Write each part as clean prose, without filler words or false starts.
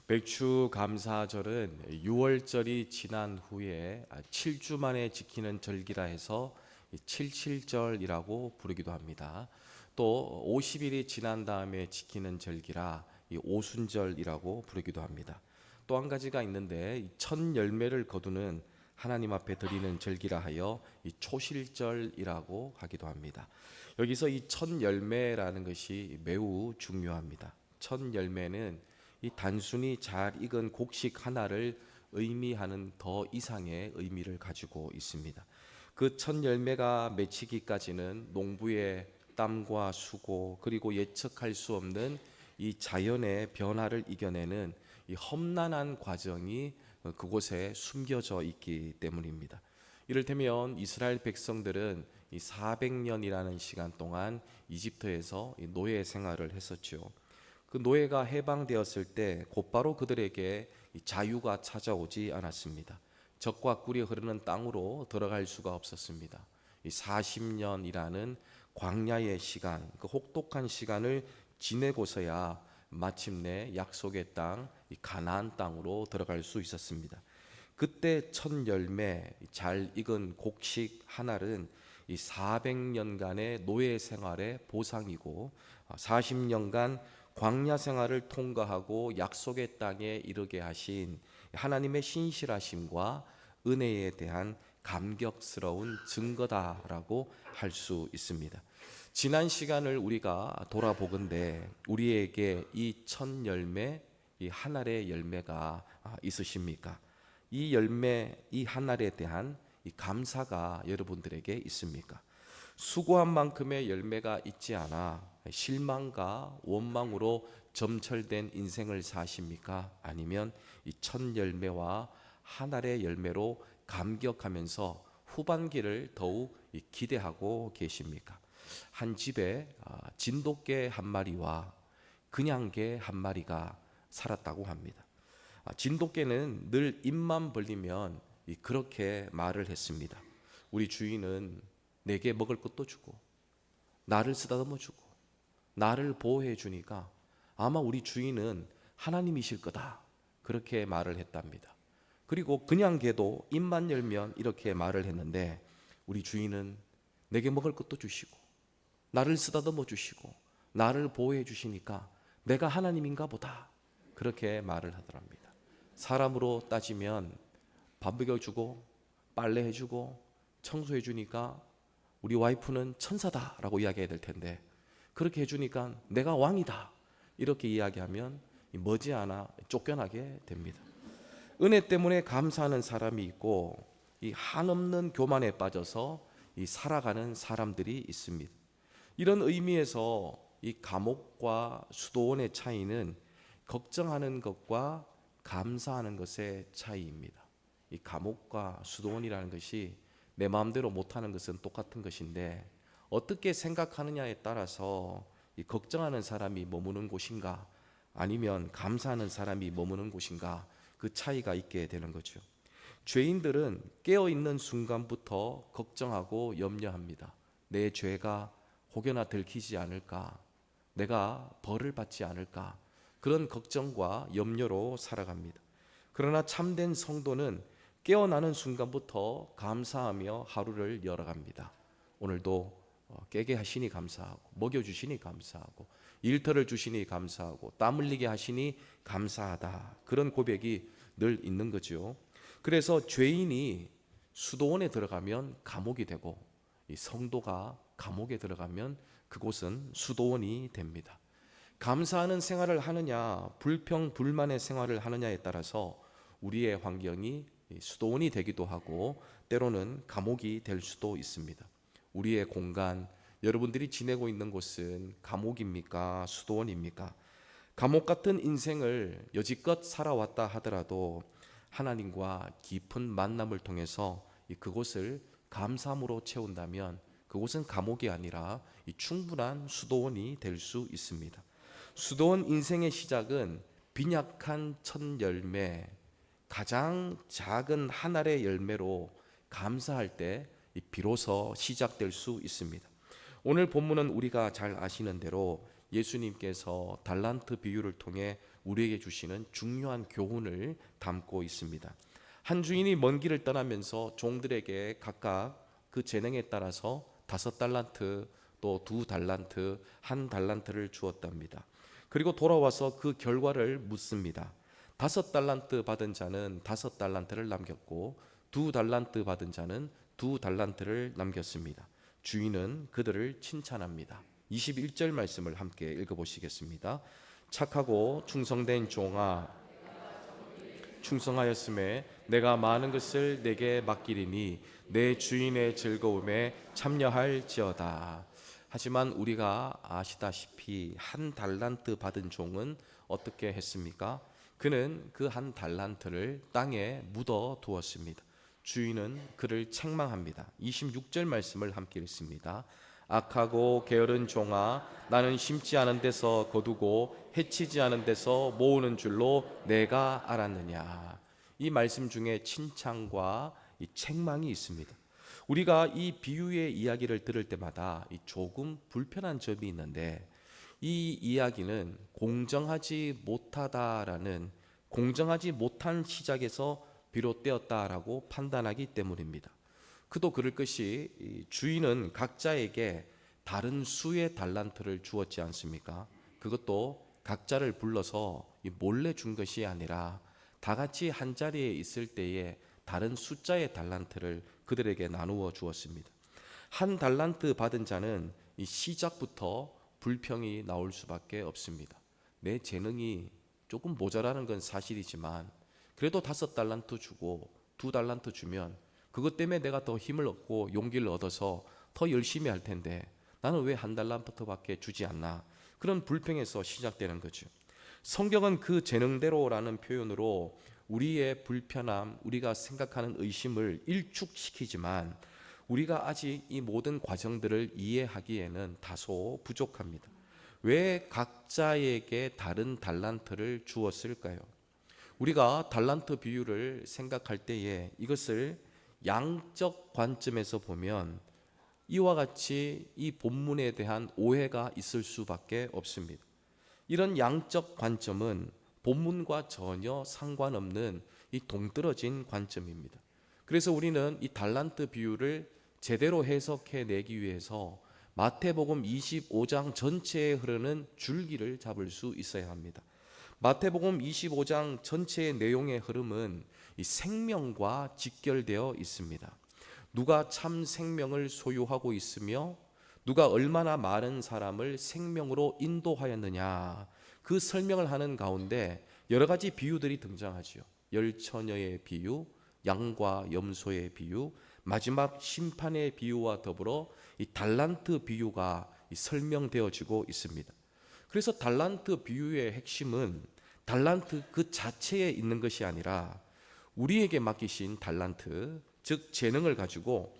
맥주 감사절은 6월절이 지난 후에 7주 만에 지키는 절기라 해서 칠칠절이라고 부르기도 합니다. 또 50일이 지난 다음에 지키는 절기라 오순절이라고 부르기도 합니다. 또 한 가지가 있는데 첫 열매를 거두는 하나님 앞에 드리는 절기라 하여 초실절이라고 하기도 합니다. 여기서 이 첫 열매라는 것이 매우 중요합니다. 첫 열매는 이 단순히 잘 익은 곡식 하나를 의미하는 더 이상의 의미를 가지고 있습니다. 그 첫 열매가 맺히기까지는 농부의 땀과 수고, 그리고 예측할 수 없는 이 자연의 변화를 이겨내는 이 험난한 과정이 그곳에 숨겨져 있기 때문입니다. 이를테면 이스라엘 백성들은 이 400년이라는 시간 동안 이집트에서 노예 생활을 했었죠. 그 노예가 해방되었을 때 곧바로 그들에게 자유가 찾아오지 않았습니다. 젖과 꿀이 흐르는 땅으로 들어갈 수가 없었습니다. 이 40년이라는 광야의 시간, 그 혹독한 시간을 지내고서야 마침내 약속의 땅, 이 가나안 땅으로 들어갈 수 있었습니다. 그때 첫 열매, 잘 익은 곡식 하나는 이 400년간의 노예 생활의 보상이고 40년간 광야 생활을 통과하고 약속의 땅에 이르게 하신 하나님의 신실하심과 은혜에 대한 감격스러운 증거다라고 할 수 있습니다. 지난 시간을 우리가 돌아보건대 우리에게 이 첫 열매, 이 한 알의 열매가 있으십니까? 이 열매, 이 한 알에 대한 이 감사가 여러분들에게 있습니까? 수고한 만큼의 열매가 있지 않아 실망과 원망으로 점철된 인생을 사십니까? 아니면 이 첫 열매와 한 알의 열매로 감격하면서 후반기를 더욱 기대하고 계십니까? 한 집에 진돗개 한 마리와 그냥 개 한 마리가 살았다고 합니다. 진돗개는 늘 입만 벌리면 그렇게 말을 했습니다. 우리 주인은 내게 먹을 것도 주고 나를 쓰다듬어 주고 나를 보호해 주니까 아마 우리 주인은 하나님이실 거다, 그렇게 말을 했답니다. 그리고 그냥 개도 입만 열면 이렇게 말을 했는데 우리 주인은 내게 먹을 것도 주시고 나를 쓰다듬어 주시고 나를 보호해 주시니까 내가 하나님인가 보다, 그렇게 말을 하더랍니다. 사람으로 따지면 밥 먹여주고 빨래해주고 청소해주니까 우리 와이프는 천사다라고 이야기해야 될 텐데 그렇게 해주니까 내가 왕이다, 이렇게 이야기하면 머지않아 쫓겨나게 됩니다. 은혜 때문에 감사하는 사람이 있고 이 한없는 교만에 빠져서 살아가는 사람들이 있습니다. 이런 의미에서 이 감옥과 수도원의 차이는 걱정하는 것과 감사하는 것의 차이입니다. 이 감옥과 수도원이라는 것이 내 마음대로 못하는 것은 똑같은 것인데 어떻게 생각하느냐에 따라서 이 걱정하는 사람이 머무는 곳인가 아니면 감사하는 사람이 머무는 곳인가, 그 차이가 있게 되는 거죠. 죄인들은 깨어있는 순간부터 걱정하고 염려합니다. 내 죄가 혹여나 들키지 않을까, 내가 벌을 받지 않을까, 그런 걱정과 염려로 살아갑니다. 그러나 참된 성도는 깨어나는 순간부터 감사하며 하루를 열어갑니다. 오늘도 깨게 하시니 감사하고 먹여주시니 감사하고 일터를 주시니 감사하고 땀 흘리게 하시니 감사하다, 그런 고백이 늘 있는 거죠. 그래서 죄인이 수도원에 들어가면 감옥이 되고 이 성도가 감옥에 들어가면 그곳은 수도원이 됩니다. 감사하는 생활을 하느냐 불평 불만의 생활을 하느냐에 따라서 우리의 환경이 수도원이 되기도 하고 때로는 감옥이 될 수도 있습니다. 우리의 공간, 여러분들이 지내고 있는 곳은 감옥입니까? 수도원입니까? 감옥 같은 인생을 여지껏 살아왔다 하더라도 하나님과 깊은 만남을 통해서 그곳을 감사함으로 채운다면 그곳은 감옥이 아니라 충분한 수도원이 될 수 있습니다. 수도원 인생의 시작은 빈약한 첫 열매, 가장 작은 한 알의 열매로 감사할 때 비로소 시작될 수 있습니다. 오늘 본문은 우리가 잘 아시는 대로 예수님께서 달란트 비유를 통해 우리에게 주시는 중요한 교훈을 담고 있습니다. 한 주인이 먼 길을 떠나면서 종들에게 각각 그 재능에 따라서 5달란트, 또 2달란트, 1달란트를 주었답니다. 그리고 돌아와서 그 결과를 묻습니다. 5달란트 받은 자는 5달란트를 남겼고 2달란트 받은 자는 2달란트를 남겼습니다. 주인은 그들을 칭찬합니다. 21절 말씀을 함께 읽어보시겠습니다. 착하고 충성된 종아, 충성하였음에 내가 많은 것을 내게 맡기리니 내 주인의 즐거움에 참여할지어다. 하지만 우리가 아시다시피 1달란트 받은 종은 어떻게 했습니까? 그는 그 1달란트를 땅에 묻어 두었습니다. 주인은 그를 책망합니다. 26절 말씀을 함께 읽습니다. 악하고 게으른 종아, 나는 심지 않은 데서 거두고 해치지 않은 데서 모으는 줄로 내가 알았느냐. 이 말씀 중에 칭찬과 이 책망이 있습니다. 우리가 이 비유의 이야기를 들을 때마다 조금 불편한 점이 있는데, 이 이야기는 공정하지 못한 시작에서 비롯되었다라고 판단하기 때문입니다. 그도 그럴 것이 주인은 각자에게 다른 수의 달란트를 주었지 않습니까? 그것도 각자를 불러서 몰래 준 것이 아니라 다 같이 한 자리에 있을 때에 다른 숫자의 달란트를 그들에게 나누어 주었습니다. 1달란트 받은 자는 이 시작부터 불평이 나올 수밖에 없습니다. 내 재능이 조금 모자라는 건 사실이지만 그래도 5달란트 주고 2달란트 주면 그것 때문에 내가 더 힘을 얻고 용기를 얻어서 더 열심히 할 텐데 나는 왜 1달란트밖에 주지 않나? 그런 불평에서 시작되는 거죠. 성경은 그 재능대로라는 표현으로 우리의 불편함, 우리가 생각하는 의심을 일축시키지만 우리가 아직 이 모든 과정들을 이해하기에는 다소 부족합니다. 왜 각자에게 다른 달란트를 주었을까요? 우리가 달란트 비유를 생각할 때에 이것을 양적 관점에서 보면 이와 같이 이 본문에 대한 오해가 있을 수밖에 없습니다. 이런 양적 관점은 본문과 전혀 상관없는 이 동떨어진 관점입니다. 그래서 우리는 이 달란트 비유를 제대로 해석해 내기 위해서 마태복음 25장 전체에 흐르는 줄기를 잡을 수 있어야 합니다. 마태복음 25장 전체의 내용의 흐름은 이 생명과 직결되어 있습니다. 누가 참 생명을 소유하고 있으며 누가 얼마나 많은 사람을 생명으로 인도하였느냐, 그 설명을 하는 가운데 여러 가지 비유들이 등장하죠. 열처녀의 비유, 양과 염소의 비유, 마지막 심판의 비유와 더불어 이 달란트 비유가 설명되어지고 있습니다. 그래서 달란트 비유의 핵심은 달란트 그 자체에 있는 것이 아니라 우리에게 맡기신 달란트, 즉 재능을 가지고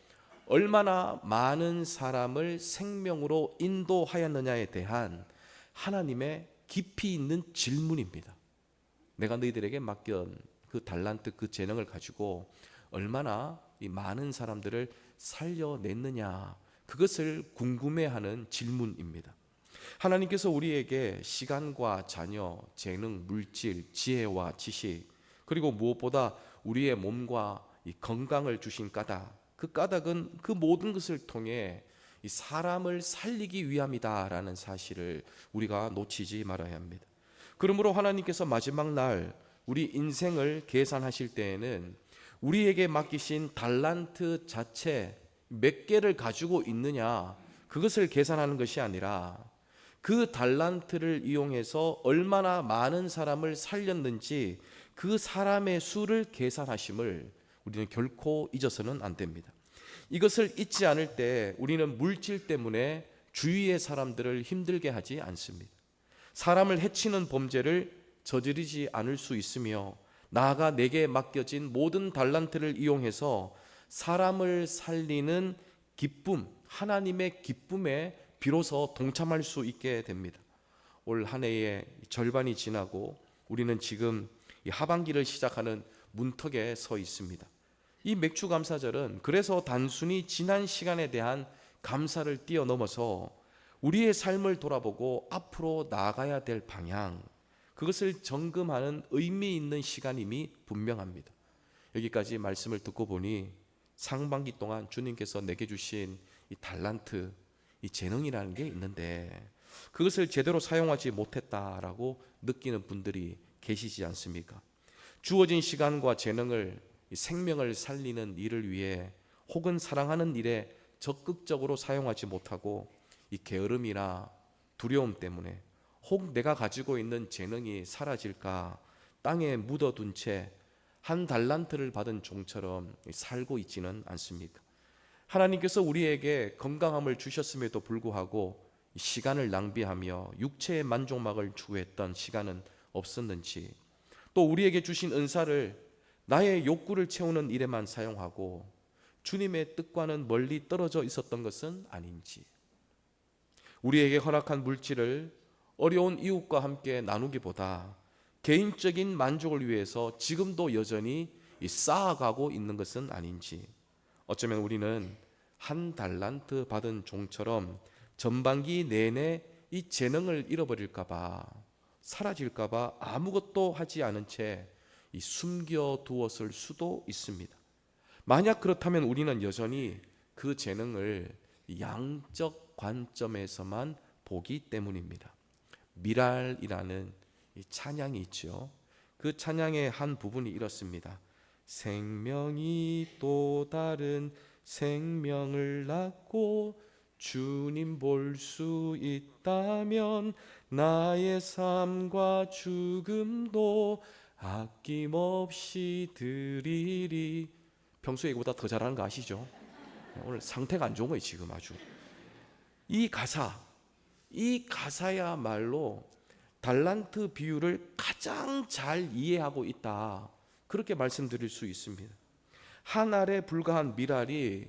얼마나 많은 사람을 생명으로 인도하였느냐에 대한 하나님의 깊이 있는 질문입니다. 내가 너희들에게 맡긴 그 달란트, 그 재능을 가지고 얼마나 이 많은 사람들을 살려냈느냐, 그것을 궁금해하는 질문입니다. 하나님께서 우리에게 시간과 자녀, 재능, 물질, 지혜와 지식, 그리고 무엇보다 우리의 몸과 이 건강을 주신 까닭, 그 까닭은 그 모든 것을 통해 이 사람을 살리기 위함이다라는 사실을 우리가 놓치지 말아야 합니다. 그러므로 하나님께서 마지막 날 우리 인생을 계산하실 때에는 우리에게 맡기신 달란트 자체 몇 개를 가지고 있느냐, 그것을 계산하는 것이 아니라 그 달란트를 이용해서 얼마나 많은 사람을 살렸는지 그 사람의 수를 계산하심을 우리는 결코 잊어서는 안 됩니다. 이것을 잊지 않을 때 우리는 물질 때문에 주위의 사람들을 힘들게 하지 않습니다. 사람을 해치는 범죄를 저지르지 않을 수 있으며 나아가 내게 맡겨진 모든 달란트를 이용해서 사람을 살리는 기쁨, 하나님의 기쁨에 비로소 동참할 수 있게 됩니다. 올 한 해의 절반이 지나고 우리는 지금 이 하반기를 시작하는 문턱에 서 있습니다. 이 맥주감사절은 그래서 단순히 지난 시간에 대한 감사를 뛰어넘어서 우리의 삶을 돌아보고 앞으로 나아가야 될 방향, 그것을 점검하는 의미 있는 시간임이 분명합니다. 여기까지 말씀을 듣고 보니 상반기 동안 주님께서 내게 주신 이 달란트, 이 재능이라는 게 있는데 그것을 제대로 사용하지 못했다라고 느끼는 분들이 계시지 않습니까? 주어진 시간과 재능을 생명을 살리는 일을 위해 혹은 사랑하는 일에 적극적으로 사용하지 못하고 이 게으름이나 두려움 때문에 혹 내가 가지고 있는 재능이 사라질까 땅에 묻어둔 채 한 달란트를 받은 종처럼 살고 있지는 않습니까? 하나님께서 우리에게 건강함을 주셨음에도 불구하고 시간을 낭비하며 육체의 만족망을 추구했던 시간은 없었는지, 또 우리에게 주신 은사를 나의 욕구를 채우는 일에만 사용하고 주님의 뜻과는 멀리 떨어져 있었던 것은 아닌지, 우리에게 허락한 물질을 어려운 이웃과 함께 나누기보다 개인적인 만족을 위해서 지금도 여전히 쌓아가고 있는 것은 아닌지, 어쩌면 우리는 한 달란트 받은 종처럼 전반기 내내 이 재능을 잃어버릴까봐, 사라질까봐 아무것도 하지 않은 채 숨겨두었을 수도 있습니다. 만약 그렇다면 우리는 여전히 그 재능을 양적 관점에서만 보기 때문입니다. 미랄이라는 이 찬양이 있죠. 그 찬양의 한 부분이 이렇습니다. 생명이 또 다른 생명을 낳고 주님 볼 수 있다면 나의 삶과 죽음도 아낌없이 드리리. 평소에 이거보다 더 잘하는 거 아시죠? 오늘 상태가 안 좋은 거예요 지금 아주. 이 가사야말로 달란트 비유를 가장 잘 이해하고 있다, 그렇게 말씀드릴 수 있습니다. 한 알에 불과한 미랄이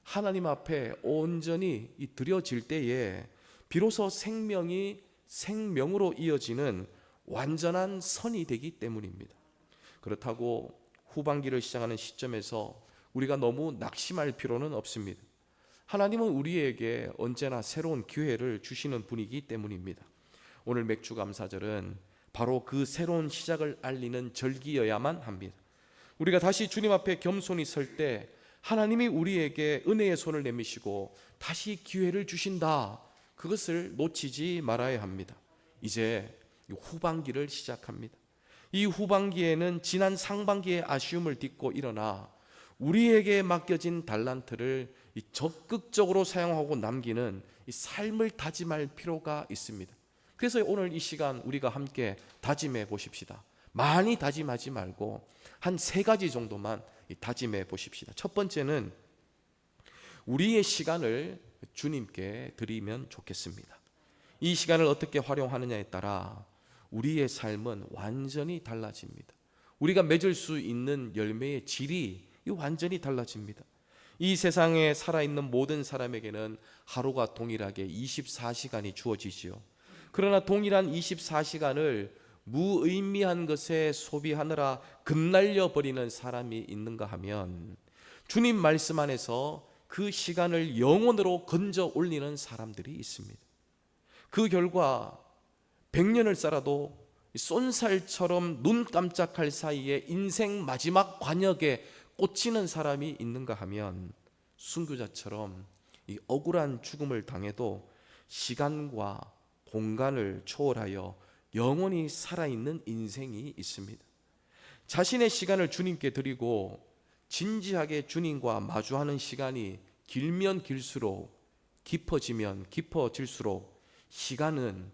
하나님 앞에 온전히 드려질 때에 비로소 생명이 생명으로 이어지는 완전한 선이 되기 때문입니다. 그렇다고 후반기를 시작하는 시점에서 우리가 너무 낙심할 필요는 없습니다. 하나님은 우리에게 언제나 새로운 기회를 주시는 분이기 때문입니다. 오늘 맥주감사절은 바로 그 새로운 시작을 알리는 절기여야만 합니다. 우리가 다시 주님 앞에 겸손히 설 때 하나님이 우리에게 은혜의 손을 내미시고 다시 기회를 주신다, 그것을 놓치지 말아야 합니다. 이제 후반기를 시작합니다. 이 후반기에는 지난 상반기의 아쉬움을 딛고 일어나 우리에게 맡겨진 달란트를 적극적으로 사용하고 남기는 이 삶을 다짐할 필요가 있습니다. 그래서 오늘 이 시간 우리가 함께 다짐해 보십시다. 많이 다짐하지 말고 한 3가지 정도만 다짐해 보십시다. 첫 번째는 우리의 시간을 주님께 드리면 좋겠습니다. 이 시간을 어떻게 활용하느냐에 따라 우리의 삶은 완전히 달라집니다. 우리가 맺을 수 있는 열매의 질이 완전히 달라집니다. 이 세상에 살아있는 모든 사람에게는 하루가 동일하게 24시간이 주어지지요. 그러나 동일한 24시간을 무의미한 것에 소비하느라 끝날려 버리는 사람이 있는가 하면 주님 말씀 안에서 그 시간을 영원으로 건져 올리는 사람들이 있습니다. 그 결과 100년을 살아도 쏜살처럼 눈 깜짝할 사이에 인생 마지막 관역에 꽂히는 사람이 있는가 하면 순교자처럼 이 억울한 죽음을 당해도 시간과 공간을 초월하여 영원히 살아있는 인생이 있습니다. 자신의 시간을 주님께 드리고 진지하게 주님과 마주하는 시간이 길면 길수록, 깊어지면 깊어질수록 시간은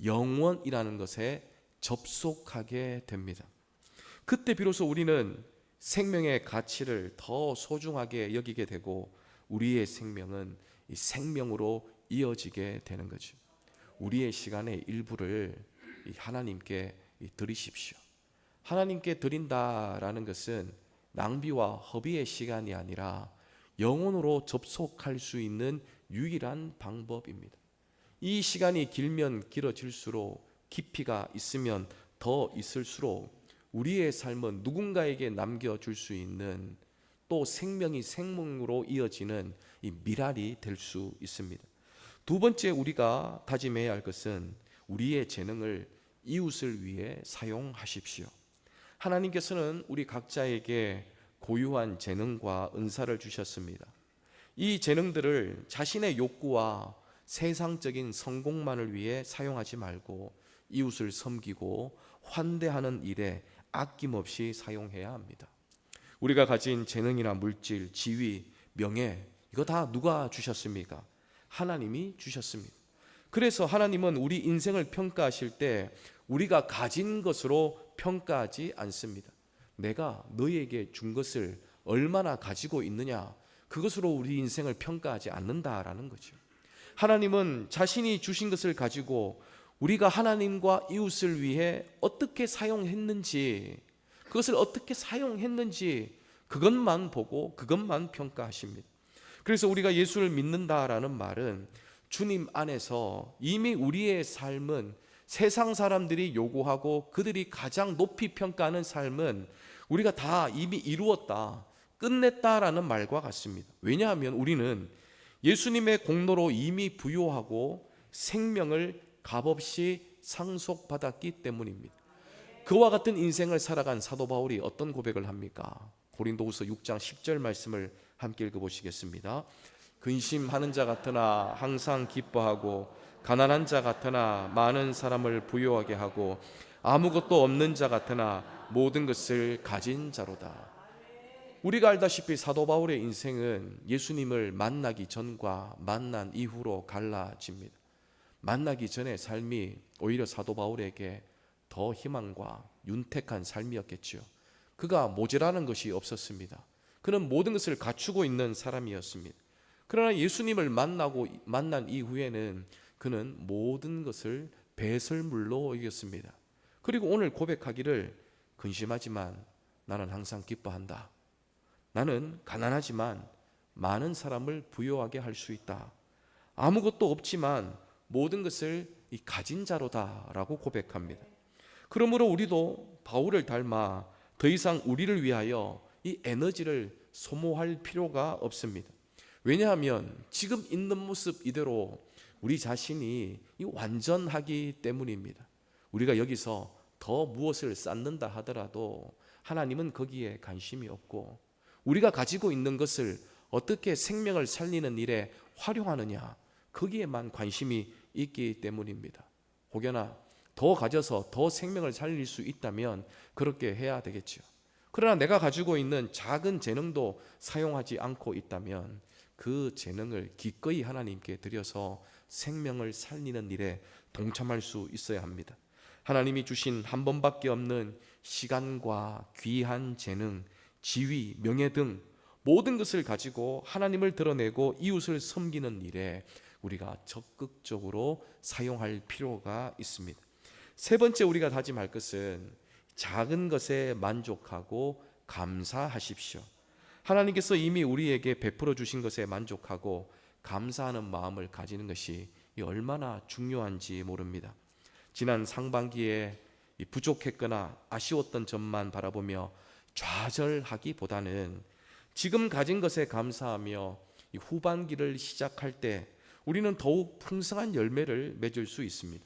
영원이라는 것에 접속하게 됩니다. 그때 비로소 우리는 생명의 가치를 더 소중하게 여기게 되고 우리의 생명은 이 생명으로 이어지게 되는 거죠. 우리의 시간의 일부를 하나님께 드리십시오. 하나님께 드린다라는 것은 낭비와 허비의 시간이 아니라 영혼으로 접속할 수 있는 유일한 방법입니다. 이 시간이 길면 길어질수록, 깊이가 있으면 더 있을수록 우리의 삶은 누군가에게 남겨줄 수 있는, 또 생명이 생명으로 이어지는 이 미랄이 될 수 있습니다. 두 번째 우리가 다짐해야 할 것은 우리의 재능을 이웃을 위해 사용하십시오. 하나님께서는 우리 각자에게 고유한 재능과 은사를 주셨습니다. 이 재능들을 자신의 욕구와 세상적인 성공만을 위해 사용하지 말고 이웃을 섬기고 환대하는 일에 아낌없이 사용해야 합니다. 우리가 가진 재능이나 물질, 지위, 명예, 이거 다 누가 주셨습니까? 하나님이 주셨습니다. 그래서 하나님은 우리 인생을 평가하실 때 우리가 가진 것으로 평가하지 않습니다. 내가 너에게 준 것을 얼마나 가지고 있느냐, 그것으로 우리 인생을 평가하지 않는다라는 거죠. 하나님은 자신이 주신 것을 가지고 우리가 하나님과 이웃을 위해 어떻게 사용했는지, 그것을 어떻게 사용했는지 그것만 보고 그것만 평가하십니다. 그래서 우리가 예수를 믿는다라는 말은 주님 안에서 이미 우리의 삶은 세상 사람들이 요구하고 그들이 가장 높이 평가하는 삶은 우리가 다 이미 이루었다, 끝냈다라는 말과 같습니다. 왜냐하면 우리는 예수님의 공로로 이미 부요하고 생명을 값없이 상속받았기 때문입니다. 그와 같은 인생을 살아간 사도 바울이 어떤 고백을 합니까? 고린도후서 6장 10절 말씀을 함께 읽어보시겠습니다. 근심하는 자 같으나 항상 기뻐하고 가난한 자 같으나 많은 사람을 부유하게 하고 아무것도 없는 자 같으나 모든 것을 가진 자로다. 우리가 알다시피 사도 바울의 인생은 예수님을 만나기 전과 만난 이후로 갈라집니다. 만나기 전의 삶이 오히려 사도 바울에게 더 희망과 윤택한 삶이었겠죠. 그가 모자라는 것이 없었습니다. 그는 모든 것을 갖추고 있는 사람이었습니다. 그러나 예수님을 만난 이후에는 그는 모든 것을 배설물로 여겼습니다. 그리고 오늘 고백하기를, 근심하지만 나는 항상 기뻐한다. 나는 가난하지만 많은 사람을 부유하게 할 수 있다. 아무것도 없지만 모든 것을 가진 자로다라고 고백합니다. 그러므로 우리도 바울을 닮아 더 이상 우리를 위하여 이 에너지를 소모할 필요가 없습니다. 왜냐하면 지금 있는 모습 이대로 우리 자신이 완전하기 때문입니다. 우리가 여기서 더 무엇을 쌓는다 하더라도 하나님은 거기에 관심이 없고, 우리가 가지고 있는 것을 어떻게 생명을 살리는 일에 활용하느냐, 거기에만 관심이 있기 때문입니다. 혹여나 더 가져서 더 생명을 살릴 수 있다면 그렇게 해야 되겠죠. 그러나 내가 가지고 있는 작은 재능도 사용하지 않고 있다면 그 재능을 기꺼이 하나님께 드려서 생명을 살리는 일에 동참할 수 있어야 합니다. 하나님이 주신 한 번밖에 없는 시간과 귀한 재능, 지위, 명예 등 모든 것을 가지고 하나님을 드러내고 이웃을 섬기는 일에 우리가 적극적으로 사용할 필요가 있습니다. 세 번째 우리가 다짐할 것은 작은 것에 만족하고 감사하십시오. 하나님께서 이미 우리에게 베풀어 주신 것에 만족하고 감사하는 마음을 가지는 것이 얼마나 중요한지 모릅니다. 지난 상반기에 부족했거나 아쉬웠던 점만 바라보며 좌절하기보다는 지금 가진 것에 감사하며 후반기를 시작할 때 우리는 더욱 풍성한 열매를 맺을 수 있습니다.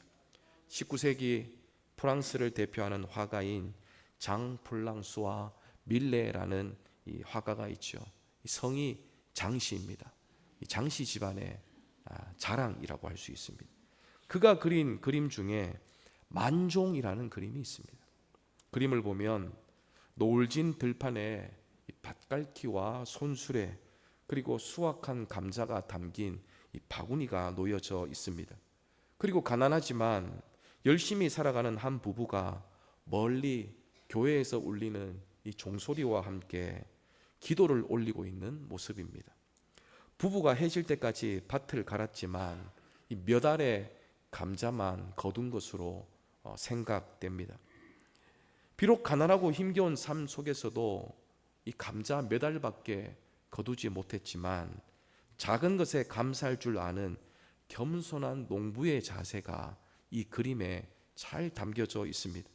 19세기 프랑스를 대표하는 화가인 장 플랑수와 밀레라는 이 화가가 있죠. 성이 장씨입니다. 장씨 집안의 자랑이라고 할 수 있습니다. 그가 그린 그림 중에 만종이라는 그림이 있습니다. 그림을 보면 노을진 들판에 밭갈퀴와 손수레 그리고 수확한 감자가 담긴 이 바구니가 놓여져 있습니다. 그리고 가난하지만 열심히 살아가는 한 부부가 멀리 교회에서 울리는 이 종소리와 함께 기도를 올리고 있는 모습입니다. 부부가 해질 때까지 밭을 갈았지만 몇 알의 감자만 거둔 것으로 생각됩니다. 비록 가난하고 힘겨운 삶 속에서도 이 감자 몇 알밖에 거두지 못했지만 작은 것에 감사할 줄 아는 겸손한 농부의 자세가 이 그림에 잘 담겨져 있습니다.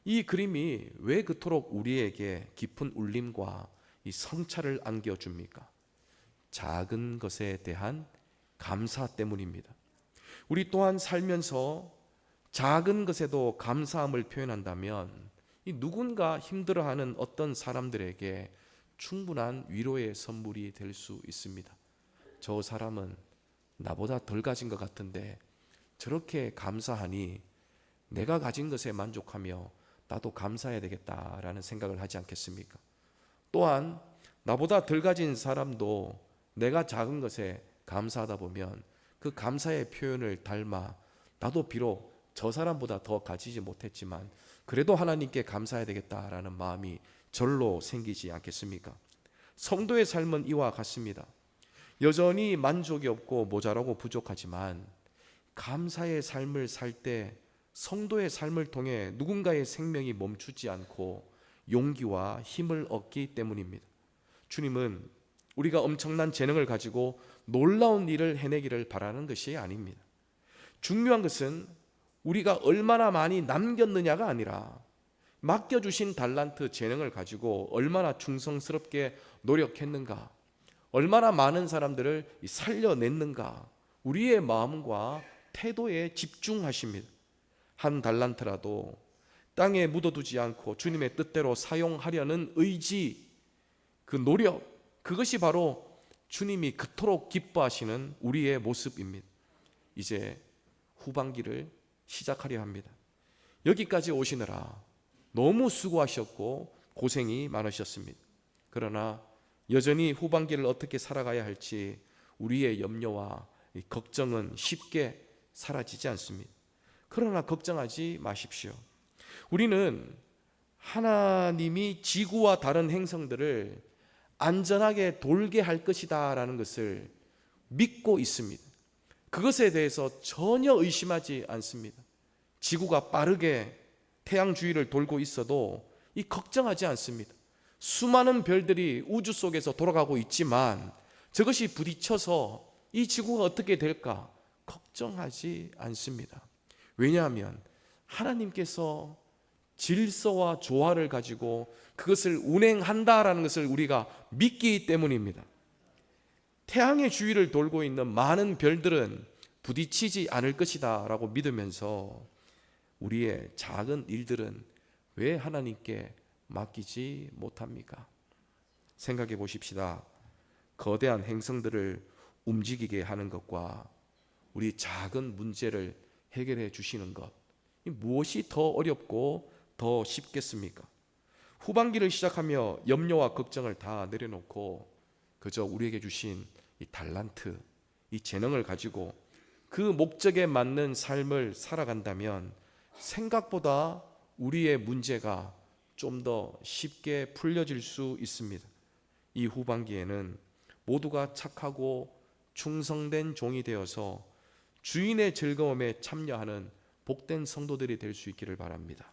이 그림이 왜 그토록 우리에게 깊은 울림과 이 성찰을 안겨줍니까? 작은 것에 대한 감사 때문입니다. 우리 또한 살면서 작은 것에도 감사함을 표현한다면 이 누군가 힘들어하는 어떤 사람들에게 충분한 위로의 선물이 될 수 있습니다. 저 사람은 나보다 덜 가진 것 같은데 저렇게 감사하니 내가 가진 것에 만족하며 나도 감사해야 되겠다라는 생각을 하지 않겠습니까? 또한 나보다 덜 가진 사람도 내가 작은 것에 감사하다 보면 그 감사의 표현을 닮아 나도 비록 저 사람보다 더 가지지 못했지만 그래도 하나님께 감사해야 되겠다라는 마음이 절로 생기지 않겠습니까? 성도의 삶은 이와 같습니다. 여전히 만족이 없고 모자라고 부족하지만 감사의 삶을 살 때 성도의 삶을 통해 누군가의 생명이 멈추지 않고 용기와 힘을 얻기 때문입니다. 주님은 우리가 엄청난 재능을 가지고 놀라운 일을 해내기를 바라는 것이 아닙니다. 중요한 것은 우리가 얼마나 많이 남겼느냐가 아니라 맡겨주신 달란트 재능을 가지고 얼마나 충성스럽게 노력했는가, 얼마나 많은 사람들을 살려냈는가, 우리의 마음과 태도에 집중하십니다. 한 달란트라도 땅에 묻어두지 않고 주님의 뜻대로 사용하려는 의지, 그 노력, 그것이 바로 주님이 그토록 기뻐하시는 우리의 모습입니다. 이제 후반기를 시작하려 합니다. 여기까지 오시느라 너무 수고하셨고 고생이 많으셨습니다. 그러나 여전히 후반기를 어떻게 살아가야 할지 우리의 염려와 걱정은 쉽게 사라지지 않습니다. 그러나 걱정하지 마십시오. 우리는 하나님이 지구와 다른 행성들을 안전하게 돌게 할 것이다 라는 것을 믿고 있습니다. 그것에 대해서 전혀 의심하지 않습니다. 지구가 빠르게 태양 주위를 돌고 있어도 걱정하지 않습니다. 수많은 별들이 우주 속에서 돌아가고 있지만 저것이 부딪혀서 이 지구가 어떻게 될까 걱정하지 않습니다. 왜냐하면 하나님께서 질서와 조화를 가지고 그것을 운행한다라는 것을 우리가 믿기 때문입니다. 태양의 주위를 돌고 있는 많은 별들은 부딪히지 않을 것이다 라고 믿으면서 우리의 작은 일들은 왜 하나님께 맡기지 못합니까? 생각해 보십시다. 거대한 행성들을 움직이게 하는 것과 우리 작은 문제를 해결해 주시는 것, 무엇이 더 어렵고 더 쉽겠습니까? 후반기를 시작하며 염려와 걱정을 다 내려놓고 그저 우리에게 주신 이 달란트, 이 재능을 가지고 그 목적에 맞는 삶을 살아간다면 생각보다 우리의 문제가 좀 더 쉽게 풀려질 수 있습니다. 이 후반기에는 모두가 착하고 충성된 종이 되어서 주인의 즐거움에 참여하는 복된 성도들이 될 수 있기를 바랍니다.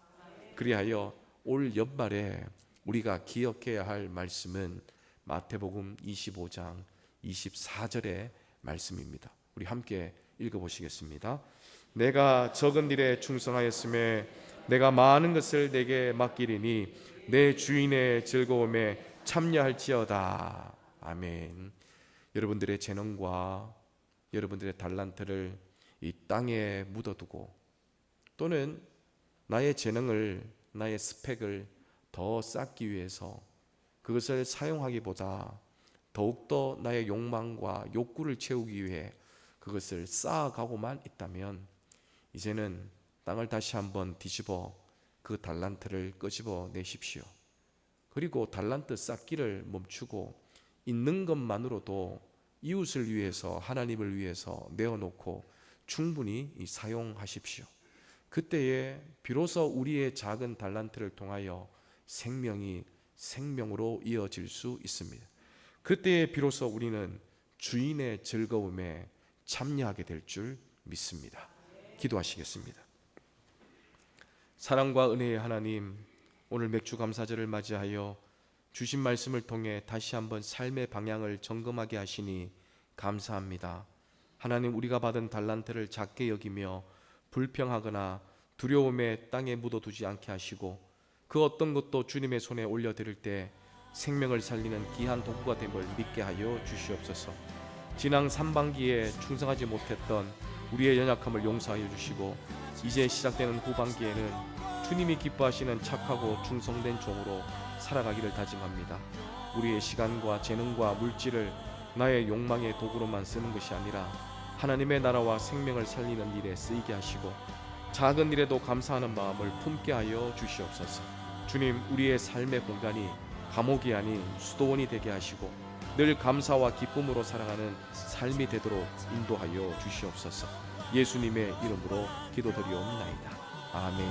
그리하여 올 연말에 우리가 기억해야 할 말씀은 마태복음 25장 24절의 말씀입니다. 우리 함께 읽어보시겠습니다. 내가 적은 일에 충성하였음에 내가 많은 것을 내게 맡기리니 내 주인의 즐거움에 참여할지어다. 아멘. 여러분들의 재능과 여러분들의 달란트를 이 땅에 묻어두고 또는 나의 재능을, 나의 스펙을 더 쌓기 위해서 그것을 사용하기보다 더욱더 나의 욕망과 욕구를 채우기 위해 그것을 쌓아가고만 있다면 이제는 땅을 다시 한번 뒤집어 그 달란트를 끄집어 내십시오. 그리고 달란트 쌓기를 멈추고 있는 것만으로도 이웃을 위해서, 하나님을 위해서 내어놓고 충분히 사용하십시오. 그때에 비로소 우리의 작은 달란트를 통하여 생명이 생명으로 이어질 수 있습니다. 그때에 비로소 우리는 주인의 즐거움에 참여하게 될 줄 믿습니다. 기도하시겠습니다. 사랑과 은혜의 하나님, 오늘 맥주 감사절을 맞이하여 주신 말씀을 통해 다시 한번 삶의 방향을 점검하게 하시니 감사합니다. 하나님, 우리가 받은 달란트를 작게 여기며 불평하거나 두려움에 땅에 묻어두지 않게 하시고 그 어떤 것도 주님의 손에 올려드릴 때 생명을 살리는 귀한 도구가 됨을 믿게 하여 주시옵소서. 지난 3반기에 충성하지 못했던 우리의 연약함을 용서하여 주시고 이제 시작되는 후반기에는 주님이 기뻐하시는 착하고 충성된 종으로 살아가기를 다짐합니다. 우리의 시간과 재능과 물질을 나의 욕망의 도구로만 쓰는 것이 아니라 하나님의 나라와 생명을 살리는 일에 쓰이게 하시고 작은 일에도 감사하는 마음을 품게 하여 주시옵소서. 주님, 우리의 삶의 공간이 감옥이 아닌 수도원이 되게 하시고 늘 감사와 기쁨으로 살아가는 삶이 되도록 인도하여 주시옵소서. 예수님의 이름으로 기도드리옵나이다. 아멘.